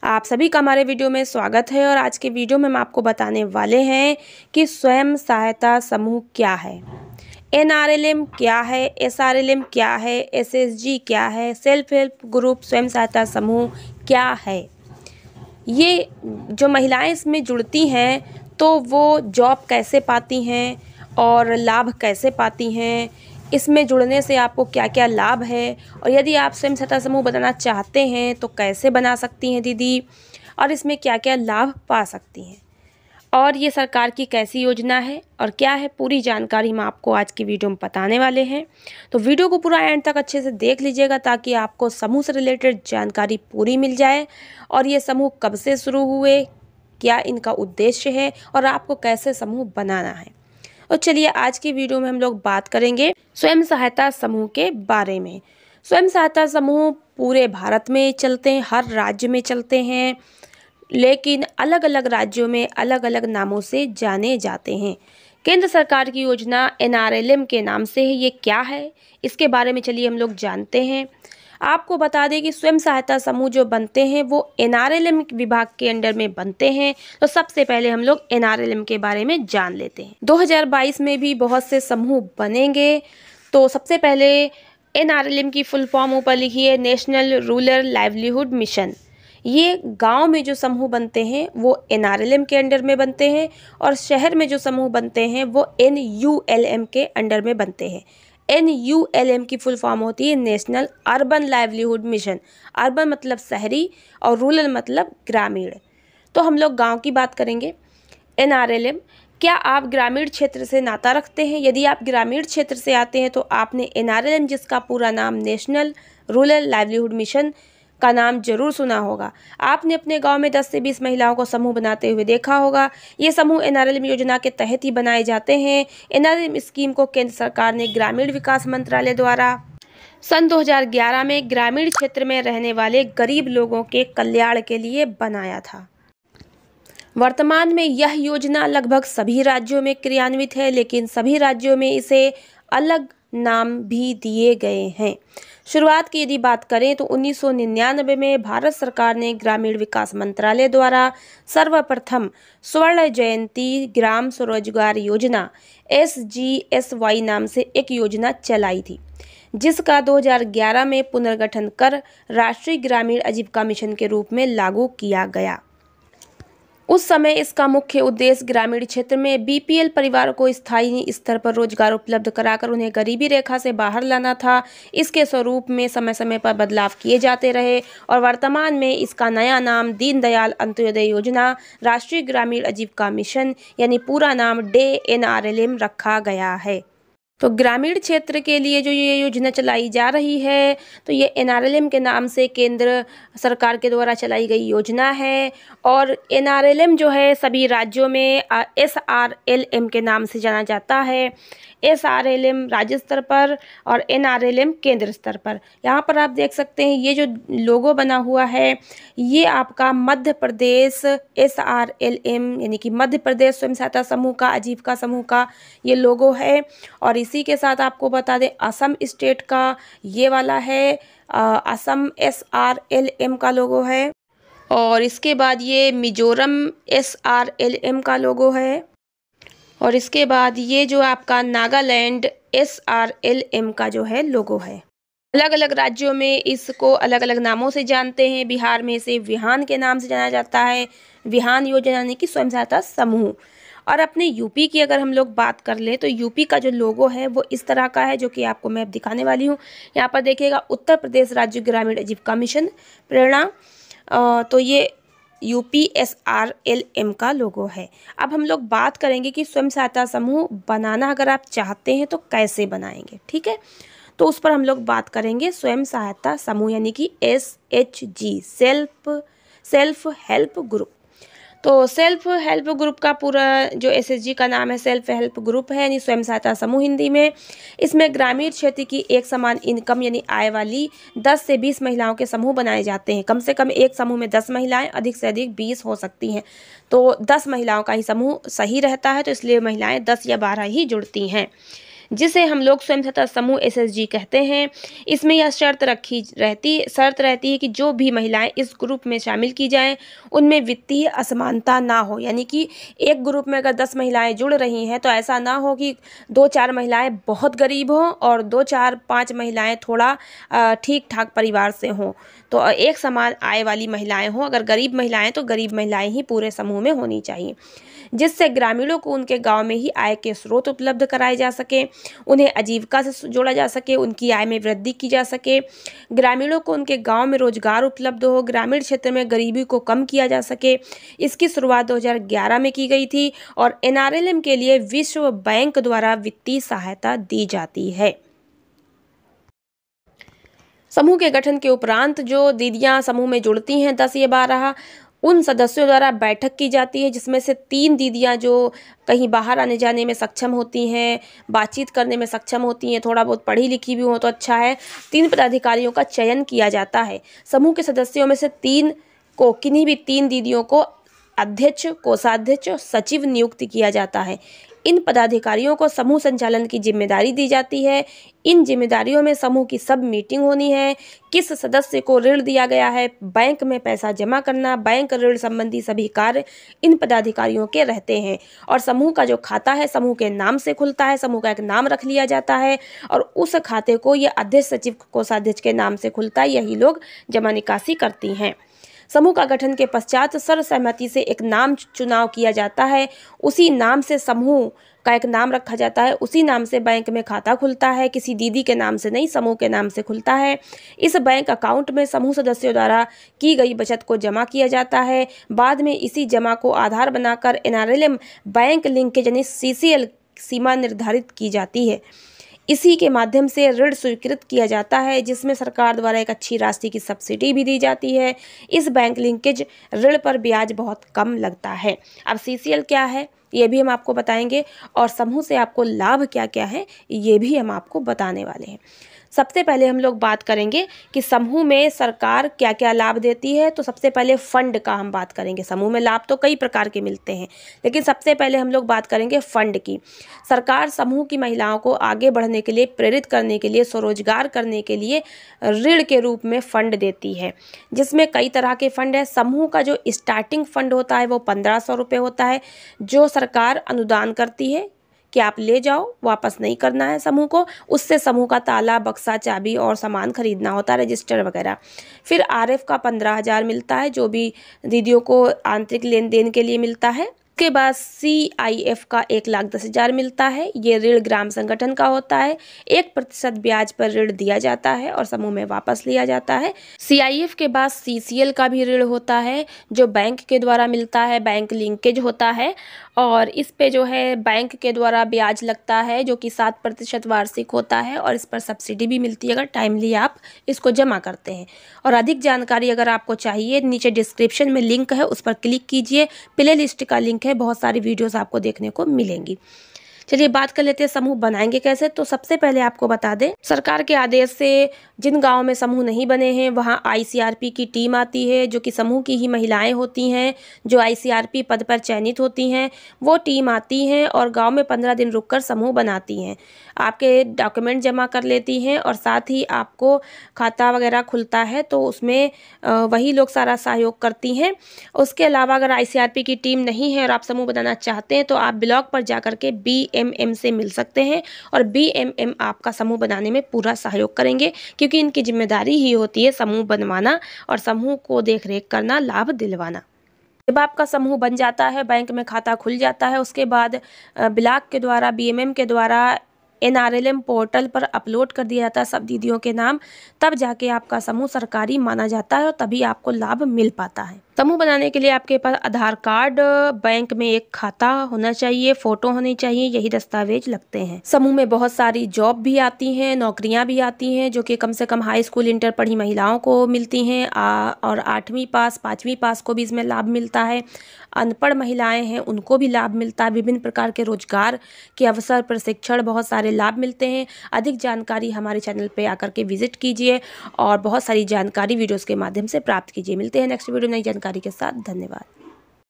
आप सभी का हमारे वीडियो में स्वागत है। और आज के वीडियो में हम आपको बताने वाले हैं कि स्वयं सहायता समूह क्या है, NRLM क्या है, SRLM क्या है, SSG क्या है, सेल्फ हेल्प ग्रुप स्वयं सहायता समूह क्या है। ये जो महिलाएं इसमें जुड़ती हैं तो वो जॉब कैसे पाती हैं और लाभ कैसे पाती हैं, इसमें जुड़ने से आपको क्या क्या लाभ है, और यदि आप स्वयं सहायता समूह बनाना चाहते हैं तो कैसे बना सकती हैं दीदी, और इसमें क्या क्या लाभ पा सकती हैं, और ये सरकार की कैसी योजना है और क्या है, पूरी जानकारी हम आपको आज की वीडियो में बताने वाले हैं। तो वीडियो को पूरा एंड तक अच्छे से देख लीजिएगा ताकि आपको समूह से रिलेटेड जानकारी पूरी मिल जाए, और ये समूह कब से शुरू हुए, क्या इनका उद्देश्य है और आपको कैसे समूह बनाना है। और चलिए आज की वीडियो में हम लोग बात करेंगे स्वयं सहायता समूह के बारे में। स्वयं सहायता समूह पूरे भारत में चलते हैं, हर राज्य में चलते हैं, लेकिन अलग अलग राज्यों में अलग अलग नामों से जाने जाते हैं। केंद्र सरकार की योजना NRLM के नाम से है। ये क्या है, इसके बारे में चलिए हम लोग जानते हैं। आपको बता दें कि स्वयं सहायता समूह जो बनते हैं वो NRLM विभाग के अंडर में बनते हैं। तो सबसे पहले हम लोग NRLM के बारे में जान लेते हैं। 2022 में भी बहुत से समूह बनेंगे। तो सबसे पहले NRLM की फुल फॉर्म ऊपर लिखी है, नेशनल रूरल लाइवलीहुड मिशन। ये गांव में जो समूह बनते हैं वो NRLM के अंडर में बनते हैं, और शहर में जो समूह बनते हैं वो NULM के अंडर में बनते हैं। NULM की फुल फॉर्म होती है national urban livelihood mission. Urban मतलब शहरी और रूरल मतलब ग्रामीण। तो हम लोग गांव की बात करेंगे। NRLM, क्या आप ग्रामीण क्षेत्र से नाता रखते हैं? यदि आप ग्रामीण क्षेत्र से आते हैं तो आपने NRLM, जिसका पूरा नाम नेशनल रूरल लाइवलीहुड मिशन का नाम जरूर सुना होगा। आपने अपने गांव में 10 से 20 महिलाओं को समूह बनाते हुए देखा होगा। ये समूह NRLM योजना के तहत ही बनाए जाते हैं। NRLM स्कीम को केंद्र सरकार ने ग्रामीण विकास मंत्रालय द्वारा सन 2011 में ग्रामीण क्षेत्र में रहने वाले गरीब लोगों के कल्याण के लिए बनाया था। वर्तमान में यह योजना लगभग सभी राज्यों में क्रियान्वित है, लेकिन सभी राज्यों में इसे अलग नाम भी दिए गए हैं। शुरुआत की यदि बात करें तो 1999 में भारत सरकार ने ग्रामीण विकास मंत्रालय द्वारा सर्वप्रथम स्वर्ण जयंती ग्राम स्वरोजगार योजना SGSY नाम से एक योजना चलाई थी, जिसका 2011 में पुनर्गठन कर राष्ट्रीय ग्रामीण आजीविका मिशन के रूप में लागू किया गया। उस समय इसका मुख्य उद्देश्य ग्रामीण क्षेत्र में BPL परिवारों को स्थायी स्तर पर रोजगार उपलब्ध कराकर उन्हें गरीबी रेखा से बाहर लाना था। इसके स्वरूप में समय समय पर बदलाव किए जाते रहे, और वर्तमान में इसका नया नाम दीनदयाल अंत्योदय योजना राष्ट्रीय ग्रामीण आजीविका मिशन यानी पूरा नाम NRLM रखा गया है। तो ग्रामीण क्षेत्र के लिए जो ये योजना चलाई जा रही है, तो ये NRLM के नाम से केंद्र सरकार के द्वारा चलाई गई योजना है। और NRLM जो है सभी राज्यों में SRLM के नाम से जाना जाता है। SRLM राज्य स्तर पर और NRLM केंद्र स्तर पर। यहाँ पर आप देख सकते हैं ये जो लोगो बना हुआ है, ये आपका मध्य प्रदेश SRLM यानी कि मध्य प्रदेश स्वयं सहायता समूह का, आजीविका समूह का ये लोगो है। और इसी के साथ आपको बता दें असम स्टेट का ये वाला है, असम SRLM का लोगो है। और इसके बाद ये मिजोरम SRLM का लोगो है। और इसके बाद ये जो आपका नागालैंड SRLM का जो है लोगो है। अलग अलग राज्यों में इसको अलग अलग नामों से जानते हैं। बिहार में इसे विहान के नाम से जाना जाता है, विहान योजना यानी कि स्वयं सहायता समूह। और अपने यूपी की अगर हम लोग बात कर लें तो यूपी का जो लोगो है वो इस तरह का है, जो कि आपको मैं दिखाने वाली हूँ। यहाँ पर देखिएगा उत्तर प्रदेश राज्य ग्रामीण आजीविका मिशन प्रेरणा। तो ये UP SRLM का लोगो है। अब हम लोग बात करेंगे कि स्वयं सहायता समूह बनाना अगर आप चाहते हैं तो कैसे बनाएंगे, ठीक है। तो उस पर हम लोग बात करेंगे। स्वयं सहायता समूह यानी कि SHG सेल्फ हेल्प ग्रुप। तो सेल्फ हेल्प ग्रुप का पूरा जो SHG का नाम है सेल्फ हेल्प ग्रुप है, यानी स्वयं सहायता समूह हिंदी में। इसमें ग्रामीण क्षेत्र की एक समान इनकम यानी आय वाली 10 से 20 महिलाओं के समूह बनाए जाते हैं। कम से कम एक समूह में 10 महिलाएं, अधिक से अधिक 20 हो सकती हैं। तो 10 महिलाओं का ही समूह सही रहता है, तो इसलिए महिलाएं 10 या 12 ही जुड़ती हैं। जिसे हम लोग स्वयं सहायता समूह SHG कहते हैं। इसमें यह शर्त रहती है कि जो भी महिलाएं इस ग्रुप में शामिल की जाएं उनमें वित्तीय असमानता ना हो, यानी कि एक ग्रुप में अगर 10 महिलाएं जुड़ रही हैं तो ऐसा ना हो कि 2-4 महिलाएं बहुत गरीब हों और 2-4-5 महिलाएं थोड़ा ठीक ठाक परिवार से हों। तो एक समान आय वाली महिलाएं हों, अगर गरीब महिलाएं तो गरीब महिलाएं ही पूरे समूह में होनी चाहिए, जिससे ग्रामीणों को उनके गांव में ही आय के स्रोत उपलब्ध कराए जा सके, उन्हें आजीविका से जोड़ा जा सके, उनकी आय में वृद्धि की जा सके, ग्रामीणों को उनके गांव में रोजगार उपलब्ध हो, ग्रामीण क्षेत्र में गरीबी को कम किया जा सके। इसकी शुरुआत 2011 में की गई थी और NRLM के लिए विश्व बैंक द्वारा वित्तीय सहायता दी जाती है। समूह के गठन के उपरांत जो दीदियां समूह में जुड़ती हैं 10 या 12, उन सदस्यों द्वारा बैठक की जाती है, जिसमें से 3 दीदियां जो कहीं बाहर आने जाने में सक्षम होती हैं, बातचीत करने में सक्षम होती हैं, थोड़ा बहुत पढ़ी लिखी भी हो तो अच्छा है। 3 पदाधिकारियों का चयन किया जाता है। समूह के सदस्यों में से किन्हीं भी 3 दीदियों को अध्यक्ष, कोषाध्यक्ष, सचिव नियुक्त किया जाता है। इन पदाधिकारियों को समूह संचालन की जिम्मेदारी दी जाती है। इन जिम्मेदारियों में समूह की सब मीटिंग होनी है, किस सदस्य को ऋण दिया गया है, बैंक में पैसा जमा करना, बैंक ऋण संबंधी सभी कार्य इन पदाधिकारियों के रहते हैं। और समूह का जो खाता है समूह के नाम से खुलता है, समूह का एक नाम रख लिया जाता है और उस खाते को ये अध्यक्ष, सचिव, कोषाध्यक्ष के नाम से खुलता है। यही लोग जमा निकासी करती हैं। समूह का गठन के पश्चात सर्वसहमति से एक नाम चुनाव किया जाता है, उसी नाम से समूह का एक नाम रखा जाता है, उसी नाम से बैंक में खाता खुलता है, किसी दीदी के नाम से नहीं, समूह के नाम से खुलता है। इस बैंक अकाउंट में समूह सदस्यों द्वारा की गई बचत को जमा किया जाता है। बाद में इसी जमा को आधार बनाकर NRLM बैंक लिंकेज यानी CCL सीमा निर्धारित की जाती है। इसी के माध्यम से ऋण स्वीकृत किया जाता है, जिसमें सरकार द्वारा एक अच्छी राशि की सब्सिडी भी दी जाती है। इस बैंक लिंकेज ऋण पर ब्याज बहुत कम लगता है। अब CCL क्या है ये भी हम आपको बताएंगे और समूह से आपको लाभ क्या क्या है ये भी हम आपको बताने वाले हैं। सबसे पहले हम लोग बात करेंगे कि समूह में सरकार क्या क्या लाभ देती है। तो सबसे पहले फंड का हम बात करेंगे। समूह में लाभ तो कई प्रकार के मिलते हैं, लेकिन सबसे पहले हम लोग बात करेंगे फंड की। सरकार समूह की महिलाओं को आगे बढ़ने के लिए, प्रेरित करने के लिए, स्वरोजगार करने के लिए ऋण के रूप में फंड देती है, जिसमें कई तरह के फंड है। समूह का जो स्टार्टिंग फंड होता है वो 1500 रुपये होता है, जो सरकार अनुदान करती है कि आप ले जाओ, वापस नहीं करना है समूह को। उससे समूह का ताला, बक्सा, चाबी और सामान खरीदना होता है, रजिस्टर वगैरह। फिर RF का 15,000 मिलता है, जो भी दीदियों को आंतरिक लेन देन के लिए मिलता है। उसके बाद CIF का 1,10,000 मिलता है। ये ऋण ग्राम संगठन का होता है। 1% ब्याज पर ऋण दिया जाता है और समूह में वापस लिया जाता है। CIF के बाद CCL का भी ऋण होता है, जो बैंक के द्वारा मिलता है, बैंक लिंकेज होता है और इस पे जो है बैंक के द्वारा ब्याज लगता है, जो कि 7% वार्षिक होता है और इस पर सब्सिडी भी मिलती है अगर टाइमली आप इसको जमा करते हैं। और अधिक जानकारी अगर आपको चाहिए, नीचे डिस्क्रिप्शन में लिंक है, उस पर क्लिक कीजिए। प्ले लिस्ट का लिंक है, बहुत सारी वीडियोस आपको देखने को मिलेंगी। चलिए बात कर लेते हैं समूह बनाएंगे कैसे। तो सबसे पहले आपको बता दें, सरकार के आदेश से जिन गांव में समूह नहीं बने हैं वहां ICRP की टीम आती है, जो कि समूह की ही महिलाएं होती हैं, जो ICRP पद पर चयनित होती हैं। वो टीम आती हैं और गांव में 15 दिन रुककर समूह बनाती हैं, आपके डॉक्यूमेंट जमा कर लेती हैं और साथ ही आपको खाता वगैरह खुलता है तो उसमें वही लोग सारा सहयोग करती हैं। उसके अलावा अगर ICRP की टीम नहीं है और आप समूह बनाना चाहते हैं तो आप ब्लॉक पर जाकर के BMM से मिल सकते हैं और BMM आपका समूह बनाने में पूरा सहयोग करेंगे, क्योंकि इनकी जिम्मेदारी ही होती है समूह बनवाना और समूह को देख रेख करना, लाभ दिलवाना। जब आपका समूह बन जाता है, बैंक में खाता खुल जाता है, उसके बाद ब्लॉक के द्वारा, BMM के द्वारा NRLM पोर्टल पर अपलोड कर दिया जाता है सब दीदियों के नाम, तब जाके आपका समूह सरकारी माना जाता है और तभी आपको लाभ मिल पाता है। समूह बनाने के लिए आपके पास आधार कार्ड, बैंक में एक खाता होना चाहिए, फोटो होनी चाहिए, यही दस्तावेज लगते हैं। समूह में बहुत सारी जॉब भी आती हैं, नौकरियां भी आती हैं, जो कि कम से कम हाई स्कूल, इंटर पढ़ी महिलाओं को मिलती हैं और 8वीं पास, 5वीं पास को भी इसमें लाभ मिलता है। अनपढ़ महिलाएं हैं उनको भी लाभ मिलता है। विभिन्न प्रकार के रोजगार के अवसर, प्रशिक्षण, बहुत सारे लाभ मिलते हैं। अधिक जानकारी हमारे चैनल पे आकर के विजिट कीजिए और बहुत सारी जानकारी वीडियोस के माध्यम से प्राप्त कीजिए। मिलते हैं नेक्स्ट वीडियो नई जानकारी के साथ। धन्यवाद।